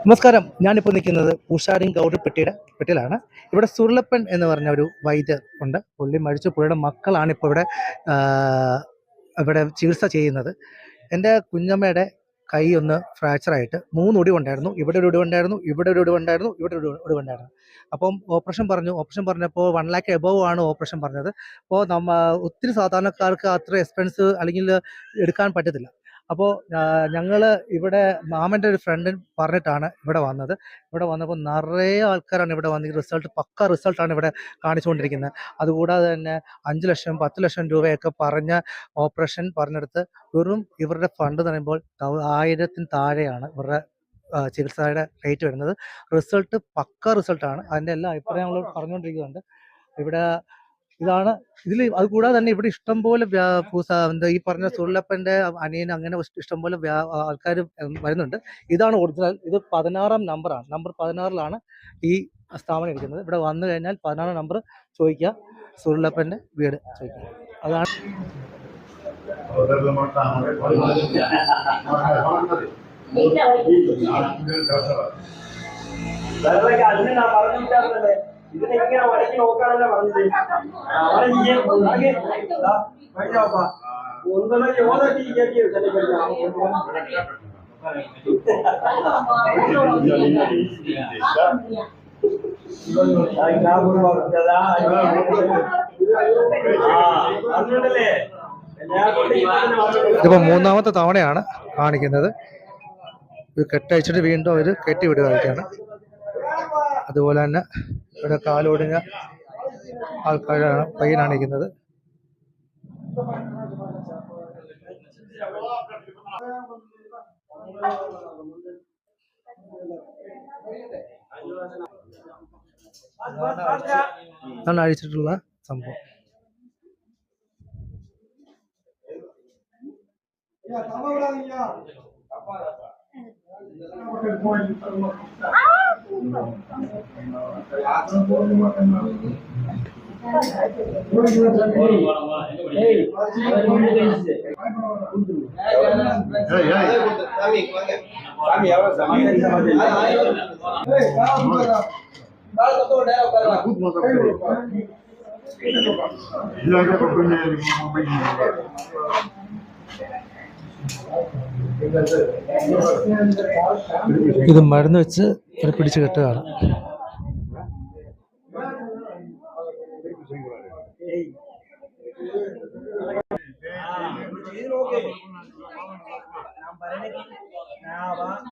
നമസ്കാരം. ഞാനിപ്പോൾ നിൽക്കുന്നത് ഉഷാരിൻകൗട് പെട്ടിയിലാണ്. ഇവിടെ സുർലപ്പൻ എന്ന് പറഞ്ഞ ഒരു വൈദ്യർ ഉണ്ട്. പുള്ളി മരിച്ച പുള്ളിയുടെ മക്കളാണ് ഇപ്പോൾ ഇവിടെ ചികിത്സ ചെയ്യുന്നത്. എൻ്റെ കുഞ്ഞമ്മയുടെ കൈ ഒന്ന് ഫ്രാക്ചറായിട്ട് 3 ഒടിവുണ്ടായിരുന്നു. ഇവിടെ ഒരു ഒടിവുണ്ടായിരുന്നു, ഇവിടെ ഒരു ഒടിവുണ്ടായിരുന്നു, ഇവിടെ ഒരു ഒടിവുണ്ടായിരുന്നു. അപ്പം ഓപ്പറേഷൻ പറഞ്ഞപ്പോൾ 1 ലാക്ക് എബോവ് ആണ് ഓപ്പറേഷൻ പറഞ്ഞത്. അപ്പോൾ ഒത്തിരി സാധാരണക്കാർക്ക് അത്ര എക്സ്പെൻസ് അല്ലെങ്കിൽ എടുക്കാൻ പറ്റത്തില്ല. അപ്പോൾ ഞങ്ങൾ ഇവിടെ മാമൻ്റെ ഒരു ഫ്രണ്ട് പറഞ്ഞിട്ടാണ് ഇവിടെ വന്നത്. ഇവിടെ വന്നപ്പോൾ നിറയെ ആൾക്കാരാണ് ഇവിടെ വന്ന് പക്ക റിസൾട്ടാണ് ഇവിടെ കാണിച്ചുകൊണ്ടിരിക്കുന്നത്. അതുകൂടാതെ തന്നെ 5 ലക്ഷം 10 ലക്ഷം രൂപയൊക്കെ പറഞ്ഞ ഓപ്പറേഷൻ പറഞ്ഞെടുത്ത് വെറും ഇവരുടെ ഫണ്ട് എന്ന് പറയുമ്പോൾ 1000-ന് താഴെയാണ് ഇവരുടെ ചികിത്സയുടെ റേറ്റ് വരുന്നത്. റിസൾട്ട് പക്ക റിസൾട്ടാണ്. അതിൻ്റെ എല്ലാ അഭിപ്രായം നമ്മൾ പറഞ്ഞുകൊണ്ടിരിക്കുന്നുണ്ട്. ഇവിടെ ഇതാണ് അതുകൂടാതെ തന്നെ ഇവിടെ ഇഷ്ടംപോലെ ഈ പറഞ്ഞ സുർലപ്പൻ്റെ അനിയൻ അങ്ങനെ ഇഷ്ടംപോലെ ആൾക്കാർ വരുന്നുണ്ട്. ഇതാണ് ഒറിജിനൽ. ഇത് 16-ാം നമ്പറാണ്. നമ്പർ 16-ലാണ് ഈ സ്ഥാപനം ഇരിക്കുന്നത്. ഇവിടെ വന്നു കഴിഞ്ഞാൽ 16-ാം നമ്പർ ചോദിക്കുക, സുർലപ്പൻ്റെ വീട് ചോദിക്കുക. അതാണ് ഇതിനെങ്ങനെ വടക്കി നോക്കാനല്ല പറഞ്ഞത്. ഒന്നും യോധ ടീ കേട്ടി ഇതിപ്പോൾ 3-ാമത്തെ തവണയാണ് കാണിക്കുന്നത്. ഇത് കെട്ടയച്ചിട്ട് വീണ്ടും അവർ കെട്ടി വിടുകയാണ്. അതുപോലെ തന്നെ ഇവിടെ കാലൊടിഞ്ഞ ആൾക്കാരാണ് പയ്യനാണ് ഇരിക്കുന്നത്. അതാണ് അഴിച്ചിട്ടുള്ള സംഭവം. ഇത് മരുന്ന് വെച്ച് പിടിച്ചു കെട്ടുകയാണ്.